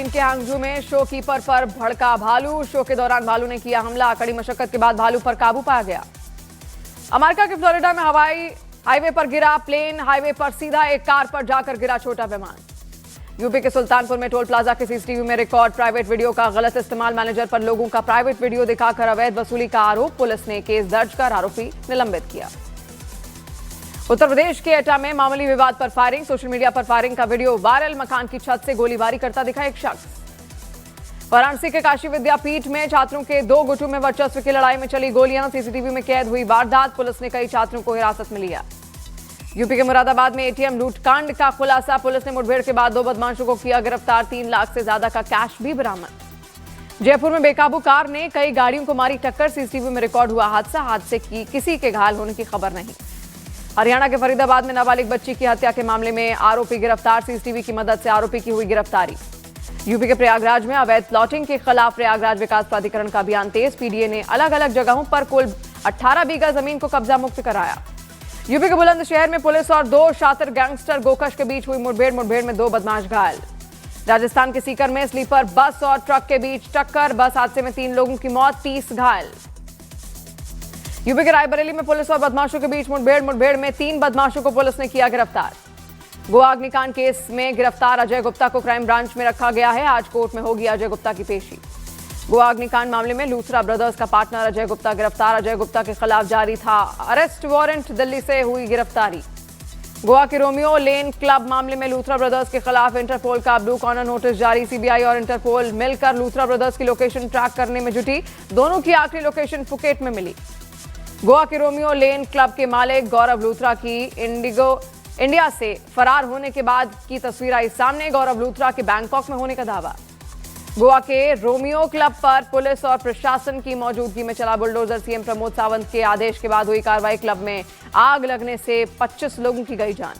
चीन के हांगझू में शो कीपर पर भड़का भालू। शो के दौरान भालू ने किया हमला। कड़ी मशक्कत के बाद भालू पर काबू पाया गया। अमेरिका के फ्लोरिडा में हवाई हाईवे पर गिरा प्लेन। हाईवे पर सीधा एक कार पर जाकर गिरा छोटा विमान। यूपी के सुल्तानपुर में टोल प्लाजा के सीसीटीवी में रिकॉर्ड प्राइवेट वीडियो का गलत इस्तेमाल। मैनेजर पर लोगों का प्राइवेट वीडियो दिखाकर अवैध वसूली का आरोप। पुलिस ने केस दर्ज कर आरोपी निलंबित किया। उत्तर प्रदेश के एटा में मामूली विवाद पर फायरिंग। सोशल मीडिया पर फायरिंग का वीडियो वायरल। मकान की छत से गोलीबारी करता दिखा एक शख्स। वाराणसी के काशी विद्यापीठ में छात्रों के दो गुटों में वर्चस्व की लड़ाई में चली गोलियां। सीसीटीवी में कैद हुई वारदात। पुलिस ने कई छात्रों को हिरासत में लिया। यूपी के मुरादाबाद में एटीएम लूटकांड का खुलासा। पुलिस ने मुठभेड़ के बाद दो बदमाशों को किया गिरफ्तार। 3 लाख से ज्यादा का कैश भी बरामद। जयपुर में बेकाबू कार ने कई गाड़ियों को मारी टक्कर। सीसीटीवी में रिकॉर्ड हुआ हादसा। हादसे की किसी के घायल होने की खबर नहीं। हरियाणा के फरीदाबाद में नाबालिग बच्ची की हत्या के मामले में आरोपी गिरफ्तार। सीसीटीवी की मदद से आरोपी की हुई गिरफ्तारी। यूपी के प्रयागराज में अवैध प्लॉटिंग के खिलाफ प्रयागराज विकास प्राधिकरण का अभियान तेज। पीडीए ने अलग अलग जगहों पर कुल 18 बीघा जमीन को कब्जा मुक्त कराया। यूपी के बुलंदशहर में पुलिस और 2 शातिर गैंगस्टर गोकश के बीच हुई मुठभेड़ में 2 बदमाश घायल। राजस्थान के सीकर में स्लीपर बस और ट्रक के बीच टक्कर। बस हादसे में 3 लोगों की मौत, 30 घायल। यूपी के रायबरेली में पुलिस और बदमाशों के बीच मुठभेड़ में 3 बदमाशों को पुलिस ने किया गिरफ्तार। गोवा अग्निकांड केस में गिरफ्तार अजय गुप्ता को क्राइम ब्रांच में रखा गया है। आज कोर्ट में होगी अजय गुप्ता की पेशी। गोवा अग्निकांड मामले में लूथरा ब्रदर्स का पार्टनर अजय गुप्ता गिरफ्तार। अजय गुप्ता के खिलाफ जारी था अरेस्ट वारंट। दिल्ली से हुई गिरफ्तारी। गोवा के रोमियो लेन क्लब मामले में लूथरा ब्रदर्स के खिलाफ इंटरपोल का ब्लू कॉर्नर नोटिस जारी। सीबीआई और इंटरपोल मिलकर लूथरा ब्रदर्स की लोकेशन ट्रैक करने में जुटी। दोनों की आखिरी लोकेशन फुकेट में मिली। गोवा के रोमियो लेन क्लब के मालिक गौरव लूथरा की इंडिया से फरार होने के बाद की तस्वीर आई सामने। गौरव लूथरा के बैंकॉक में होने का दावा। गोवा के रोमियो क्लब पर पुलिस और प्रशासन की मौजूदगी में चला बुलडोजर। सीएम प्रमोद सावंत के आदेश के बाद हुई कार्रवाई। क्लब में आग लगने से 25 लोगों की गई जान।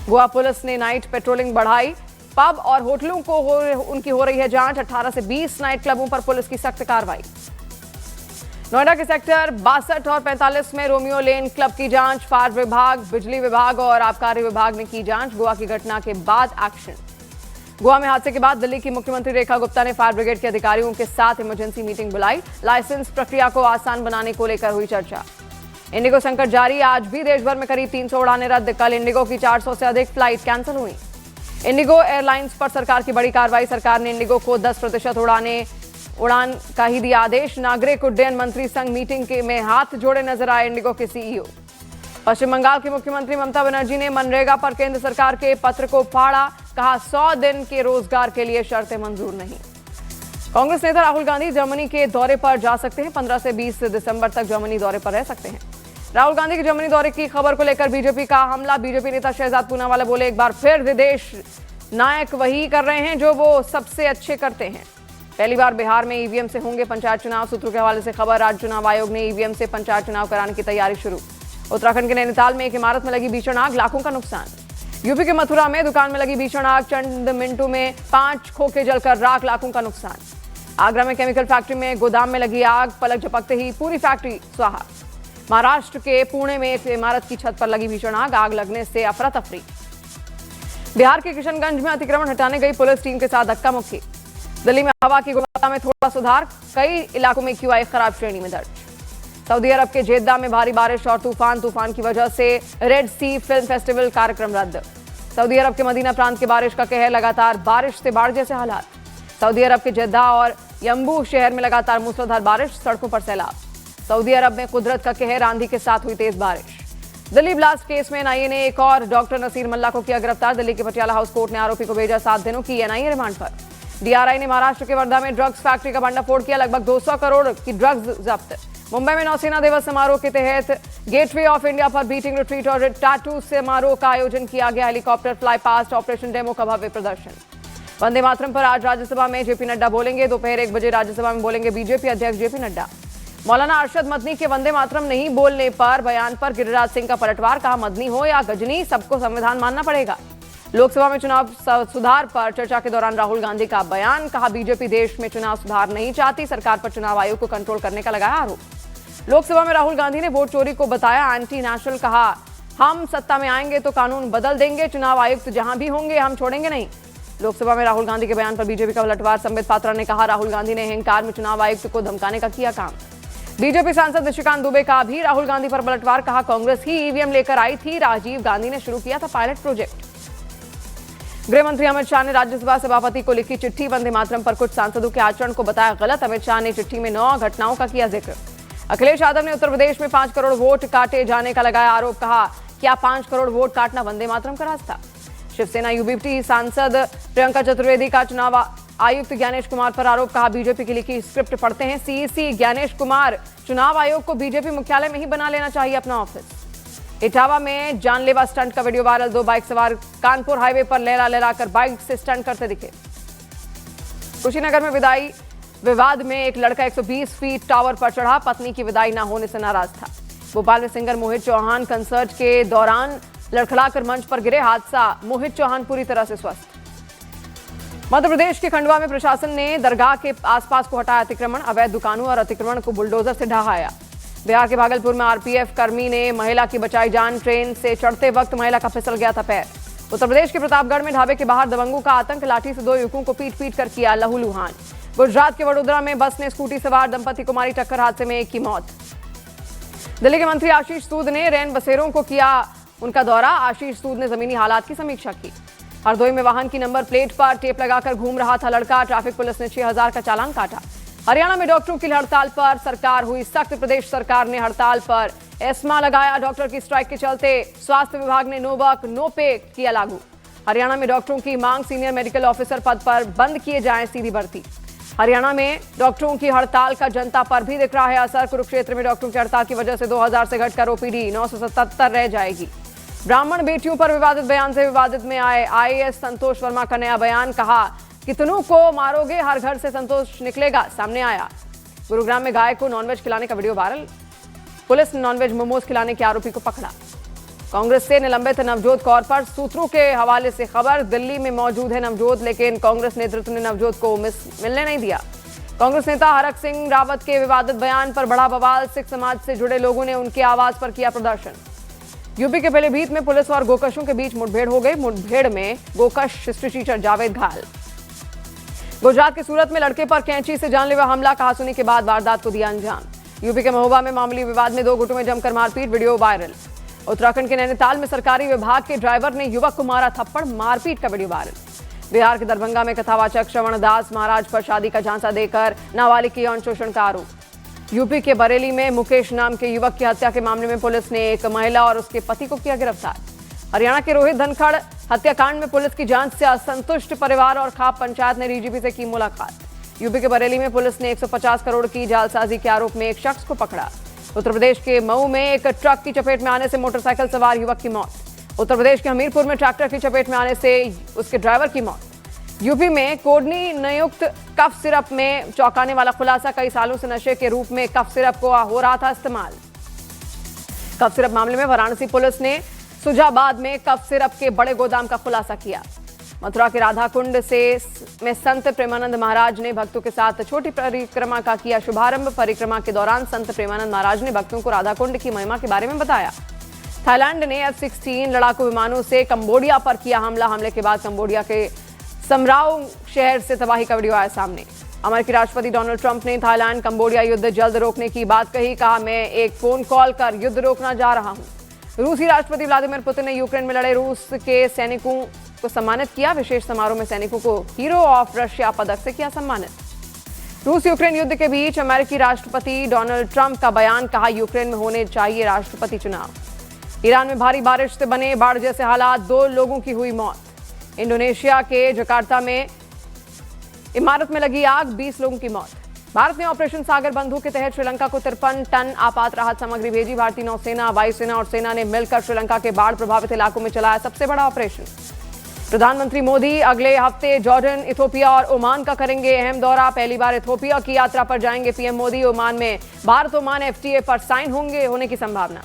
गोवा पुलिस ने नाइट पेट्रोलिंग बढ़ाई। पब और होटलों को उनकी हो रही है जांच। 18 से 20 नाइट क्लबों पर पुलिस की सख्त कार्रवाई। नोएडा के सेक्टर 62 और 45 में रोमियो लेन क्लब की जांच। फायर विभाग, बिजली विभाग और आबकारी विभाग ने की जांच। गोवा की घटना के बाद एक्शन। गोवा में हादसे के बाद दिल्ली की मुख्यमंत्री रेखा गुप्ता ने फायर ब्रिगेड के अधिकारियों के साथ इमरजेंसी मीटिंग बुलाई। लाइसेंस प्रक्रिया को आसान बनाने को लेकर हुई चर्चा। इंडिगो संकट जारी। आज भी देश भर में करीब 300 उड़ानें रद्द। कल इंडिगो की 400 से अधिक फ्लाइट कैंसिल हुई। इंडिगो एयरलाइंस पर सरकार की बड़ी कार्रवाई। सरकार ने इंडिगो को 10% उड़ान का ही दिया आदेश। नागरिक उड्डयन मंत्री संघ मीटिंग में हाथ जोड़े नजर आए इंडिगो के सीईओ। पश्चिम बंगाल की मुख्यमंत्री ममता बनर्जी ने मनरेगा पर केंद्र सरकार के पत्र को फाड़ा। कहा 100 दिन के रोजगार के लिए शर्तें मंजूर नहीं। कांग्रेस नेता राहुल गांधी जर्मनी के दौरे पर जा सकते हैं। 15 से 20 दिसंबर तक जर्मनी दौरे पर रह सकते हैं। राहुल गांधी के जर्मनी दौरे की खबर को लेकर बीजेपी का हमला। बीजेपी नेता शहजाद पूनावाला बोले एक बार फिर विदेश नायक वही कर रहे हैं जो वो सबसे अच्छे करते हैं। पहली बार बिहार में ईवीएम से होंगे पंचायत चुनाव। सूत्रों के हवाले से खबर। राज्य चुनाव आयोग ने ईवीएम से पंचायत चुनाव कराने की तैयारी शुरू। उत्तराखंड के नैनीताल में एक इमारत में लगी भीषण आग, लाखों का नुकसान। यूपी के मथुरा में दुकान में लगी भीषण आग, चंद मिनटों में 5 खोखे जलकर राख, लाखों का नुकसान। आगरा में केमिकल फैक्ट्री में गोदाम में लगी आग, पलक झपकते ही पूरी फैक्ट्री स्वाहा। महाराष्ट्र के पुणे में एक इमारत की छत पर लगी भीषण आग, आग लगने से अफरा तफरी। बिहार के किशनगंज में अतिक्रमण हटाने गई पुलिस टीम के साथ धक्का मुक्की। दिल्ली में हवा की गुणवत्ता में थोड़ा सुधार, कई इलाकों में QI खराब श्रेणी में दर्ज। सऊदी अरब के जेद्दा में भारी बारिश और तूफान की वजह से रेड सी फिल्म फेस्टिवल कार्यक्रम रद्द। सऊदी अरब के मदीना प्रांत के बारिश का कहर, लगातार बारिश से बाढ़ जैसे हालात। सऊदी अरब के जेद्दा और यम्बू शहर में लगातार मूसलाधार बारिश, सड़कों पर सैलाब। सऊदी अरब में कुदरत का कहर, आंधी के साथ हुई तेज बारिश। दिल्ली ब्लास्ट केस में एनआईए ने एक और डॉक्टर नसीर मल्ला को किया गिरफ्तार। दिल्ली के पटियाला हाउस कोर्ट ने आरोपी को भेजा 7 दिनों की एनआईए रिमांड पर। डीआरआई ने महाराष्ट्र के वर्धा में ड्रग्स फैक्ट्री का भंडाफोड़ किया, लगभग 200 करोड़ की ड्रग्स जब्त। मुंबई में नौसेना दिवस समारोह के तहत गेटवे ऑफ इंडिया पर बीटिंग रिट्रीट और टैटू समारोह का आयोजन किया गया। Helicopter fly past, operation demo का भव्य प्रदर्शन। वंदे मातरम पर आज राज्यसभा में जेपी नड्डा बोलेंगे। दोपहर 1 बजे राज्यसभा में बोलेंगे बीजेपी अध्यक्ष जेपी नड्डा। मौलाना अरशद मदनी के वंदे मातरम नहीं बोलने पर बयान पर गिरिराज सिंह का पलटवार। कहा मदनी हो या गजनी, सबको संविधान मानना पड़ेगा। लोकसभा में चुनाव सुधार पर चर्चा के दौरान राहुल गांधी का बयान। कहा बीजेपी देश में चुनाव सुधार नहीं चाहती, सरकार पर चुनाव आयोग को कंट्रोल करने का लगाया आरोप। लोकसभा में राहुल गांधी ने वोट चोरी को बताया एंटी नेशनल। कहा हम सत्ता में आएंगे तो कानून बदल देंगे, चुनाव आयुक्त जहां भी होंगे हम छोड़ेंगे नहीं। लोकसभा में राहुल गांधी के बयान पर बीजेपी का पलटवार। संबित पात्रा ने कहा, राहुल गांधी ने अहंकार में चुनाव आयुक्त को धमकाने का किया काम। बीजेपी सांसद निशिकांत दुबे का भी राहुल गांधी पर पलटवार। कहा, कांग्रेस ही ईवीएम लेकर आई थी, राजीव गांधी ने शुरू किया था पायलट प्रोजेक्ट। गृह मंत्री अमित शाह ने राज्यसभा सभापति को लिखी चिट्ठी। वंदे मातरम पर कुछ सांसदों के आचरण को बताया गलत। अमित शाह ने चिट्ठी में 9 घटनाओं का किया जिक्र। अखिलेश यादव ने उत्तर प्रदेश में 5 करोड़ वोट काटे जाने का लगाया आरोप। कहा, क्या 5 करोड़ वोट काटना वंदे मातरम का रास्ता? शिवसेना यूबीटी सांसद प्रियंका चतुर्वेदी का चुनाव आयुक्त ज्ञानेश कुमार पर आरोप। कहा, बीजेपी की लिखी स्क्रिप्ट पढ़ते हैं सीईसी ज्ञानेश कुमार। चुनाव आयोग को बीजेपी मुख्यालय में ही बना लेना चाहिए अपना ऑफिस। इटावा में जानलेवा स्टंट का वीडियो वायरल। 2 बाइक सवार कानपुर हाईवे पर लहरा लहराकर बाइक से स्टंट करते दिखे। कुशीनगर में विदाई विवाद में एक लड़का 120 फीट टावर पर चढ़ा। पत्नी की विदाई न होने से नाराज था। भोपाल में सिंगर मोहित चौहान कंसर्ट के दौरान लड़खड़ाकर मंच पर गिरे। हादसा, मोहित चौहान पूरी तरह से स्वस्थ। मध्य प्रदेश के खंडवा में प्रशासन ने दरगाह के आसपास को हटाया अतिक्रमण। अवैध दुकानों और अतिक्रमण को बुलडोजर से ढहाया। बिहार के भागलपुर में आरपीएफ कर्मी ने महिला की बचाई जान। ट्रेन से चढ़ते वक्त महिला का फिसल गया था पैर। उत्तर प्रदेश के प्रतापगढ़ में ढाबे के बाहर दबंगों का आतंक। लाठी से 2 युवकों को पीट पीट कर किया लहूलुहान। गुजरात के वडोदरा में बस ने स्कूटी सवार दंपति को मारी टक्कर। हादसे में एक की मौत। दिल्ली के मंत्री आशीष सूद ने रैन बसेरों को किया उनका दौरा। आशीष सूद ने जमीनी हालात की समीक्षा की। हरदोई में वाहन की नंबर प्लेट पर टेप लगाकर घूम रहा था लड़का। ट्रैफिक पुलिस ने 6000 का चालान काटा। हरियाणा में डॉक्टरों की हड़ताल पर सरकार हुई सख्त। प्रदेश सरकार ने हड़ताल पर एस्मा लगाया। डॉक्टर की स्ट्राइक के चलते स्वास्थ्य विभाग ने नो वर्क नो पे किया लागू। हरियाणा में डॉक्टरों की मांग, सीनियर मेडिकल ऑफिसर पद पर बंद किए जाएं सीधी भर्ती। हरियाणा में डॉक्टरों की हड़ताल का जनता पर भी दिख रहा है असर। कुरुक्षेत्र में डॉक्टरों की हड़ताल की वजह से 2000 से घटकर ओपीडी 977 रह जाएगी। ब्राह्मण बेटियों पर विवादित बयान से विवादित में आए आईएएस संतोष वर्मा का नया बयान। कहा, कितनों को मारोगे, हर घर से संतोष निकलेगा, सामने आया। गुरुग्राम में गाय को नॉनवेज खिलाने का वीडियो वायरल। पुलिस ने नॉनवेज मोमोज खिलाने के आरोपी को पकड़ा। कांग्रेस से निलंबित नवजोत कौर पर सूत्रों के हवाले से खबर। दिल्ली में मौजूद है नवजोत, लेकिन कांग्रेस नेतृत्व ने नवजोत को मिलने नहीं दिया। कांग्रेस नेता हरक सिंह रावत के विवादित बयान पर बड़ा बवाल। सिख समाज से जुड़े लोगों ने उनके आवाज पर किया प्रदर्शन। यूपी के पीलीभीत में पुलिस और गोकशों के बीच मुठभेड़ हो गई। मुठभेड़ में गोकश हिस्ट्री टीचर जावेद घायल। गुजरात के सूरत में लड़के पर कैंची से जानलेवा हमला। कहासुनी के बाद वारदात को दिया अंजाम। यूपी के महोबा में मामूली विवाद में 2 गुटों में जमकर मारपीट, वीडियो वायरल। उत्तराखंड के नैनीताल में सरकारी विभाग के ड्राइवर ने युवक को मारा थप्पड़, मारपीट का वीडियो वायरल। बिहार के दरभंगा में कथावाचक श्रवण दास महाराज पर शादी का झांसा देकर नाबालिग के यौन शोषण का आरोप। यूपी के बरेली में मुकेश नाम के युवक की हत्या के मामले में पुलिस ने एक महिला और उसके पति को किया गिरफ्तार। हरियाणा के रोहित धनखड़ हत्याकांड में पुलिस की जांच से असंतुष्ट परिवार और खाप पंचायत ने डीजीपी से की मुलाकात। यूपी के बरेली में पुलिस ने 150 करोड़ की जालसाजी के आरोप में एक शख्स को पकड़ा। उत्तर प्रदेश के मऊ में एक ट्रक की चपेट में आने से मोटरसाइकिल सवार युवक की मौत। उत्तर प्रदेश के हमीरपुर में ट्रैक्टर की चपेट में आने से उसके ड्राइवर की मौत। यूपी में कोडनी नियुक्त कफ सिरप में चौंकाने वाला खुलासा। कई सालों से नशे के रूप में कफ सिरप को हो रहा था इस्तेमाल। कफ सिरप मामले में वाराणसी पुलिस ने सुजाबाद में कफ सिरप के बड़े गोदाम का खुलासा किया। मथुरा के राधा कुंड में संत प्रेमानंद महाराज ने भक्तों के साथ छोटी परिक्रमा का किया शुभारंभ। परिक्रमा के दौरान संत प्रेमानंद महाराज ने भक्तों को राधा कुंड की महिमा के बारे में बताया। थाईलैंड ने F-16 लड़ाकू विमानों से कंबोडिया पर किया हमला। हमले के बाद कंबोडिया के समराउ शहर से तबाही का वीडियो आया सामने। अमेरिकी राष्ट्रपति डोनाल्ड ट्रंप ने थाईलैंड कंबोडिया युद्ध जल्द रोकने की बात कही। कहा, मैं एक फोन कॉल कर युद्ध रोकना जा रहा हूं। रूसी राष्ट्रपति व्लादिमीर पुतिन ने यूक्रेन में लड़े रूस के सैनिकों को सम्मानित किया। विशेष समारोह में सैनिकों को हीरो ऑफ रशिया पदक से किया सम्मानित। रूस यूक्रेन युद्ध के बीच अमेरिकी राष्ट्रपति डोनाल्ड ट्रंप का बयान। कहा, यूक्रेन में होने चाहिए राष्ट्रपति चुनाव। ईरान में भारी बारिश से बने बाढ़ जैसे हालात, 2 लोगों की हुई मौत। इंडोनेशिया के जकार्ता में इमारत में लगी आग, 20 लोगों की मौत। भारत ने ऑपरेशन सागर बंधु के तहत श्रीलंका को 53 टन आपात राहत सामग्री भेजी। भारतीय नौसेना, वायुसेना और सेना ने मिलकर श्रीलंका के बाढ़ प्रभावित इलाकों में चलाया सबसे बड़ा ऑपरेशन। प्रधानमंत्री मोदी अगले हफ्ते जॉर्डन, इथोपिया और ओमान का करेंगे अहम दौरा। पहली बार इथोपिया की यात्रा पर जाएंगे पीएम मोदी। ओमान में भारत ओमान FTA पर साइन होने की संभावना।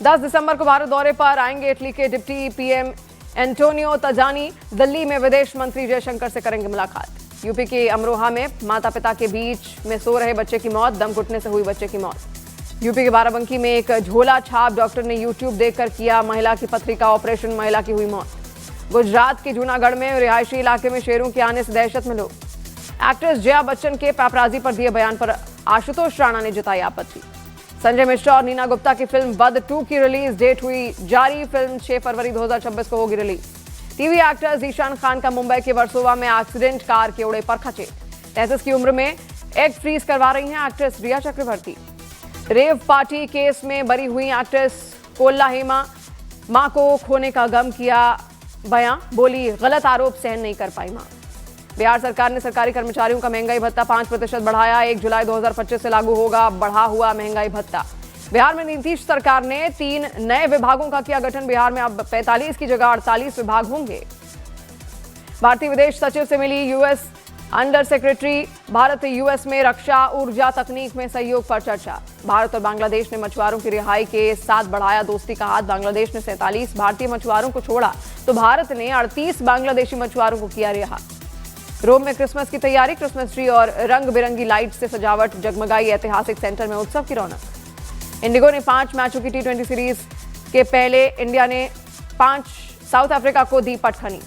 10 दिसंबर को भारत दौरे पर आएंगे इटली के डिप्टी पीएम एंटोनियो तजानी। दिल्ली में विदेश मंत्री जयशंकर से करेंगे मुलाकात। यूपी के अमरोहा में माता पिता के बीच में सो रहे बच्चे की मौत, दम घुटने से हुई बच्चे की मौत। यूपी के बाराबंकी में एक झोला छाप डॉक्टर ने यूट्यूब देखकर किया महिला की पथरी का ऑपरेशन, महिला की हुई मौत। गुजरात के जूनागढ़ में रिहायशी इलाके में शेरों के आने से दहशत में लोग। एक्ट्रेस जया बच्चन के पैपराजी पर दिए बयान पर आशुतोष राणा ने जताई आपत्ति। संजय मिश्रा और नीना गुप्ता की फिल्म वध 2 की रिलीज डेट हुई जारी। फिल्म 6 फरवरी 2026 को होगी release. TV actor Zeeshan Khan का मुंबई के वर्सोवा में एक्सीडेंट, कार के उड़े पर खचे। 33 की उम्र में एग फ्रीज करवा रही हैं एक्ट्रेस रिया चक्रवर्ती। रेव पार्टी केस में बरी हुई एक्ट्रेस कोल्ला हेमा, मां को खोने का गम किया बयां, बोली गलत आरोप सहन नहीं कर पाई मां। बिहार सरकार ने सरकारी कर्मचारियों का महंगाई भत्ता 5% बढ़ाया। 1 जुलाई 2025 से लागू होगा बढ़ा हुआ महंगाई भत्ता। बिहार में नीतीश सरकार ने 3 नए विभागों का किया गठन। बिहार में अब 45 की जगह 48 विभाग होंगे। भारतीय विदेश सचिव से मिली यूएस अंडर सेक्रेटरी। भारत यूएस में रक्षा, ऊर्जा, तकनीक में सहयोग पर चर्चा। भारत और बांग्लादेश ने मछुआरों की रिहाई के साथ बढ़ाया दोस्ती का हाथ। बांग्लादेश ने 47 भारतीय मछुआरों को छोड़ा तो भारत ने 38 बांग्लादेशी मछुआरों को किया रिहा। रोम में क्रिसमस की तैयारी। क्रिसमस ट्री और रंग बिरंगी लाइट से सजावट जगमगाई। ऐतिहासिक सेंटर में उत्सव की रौनक। इंडिगो ने 5 मैचों की T20 सीरीज के पहले इंडिया ने 5 साउथ अफ्रीका को दी पटखनी।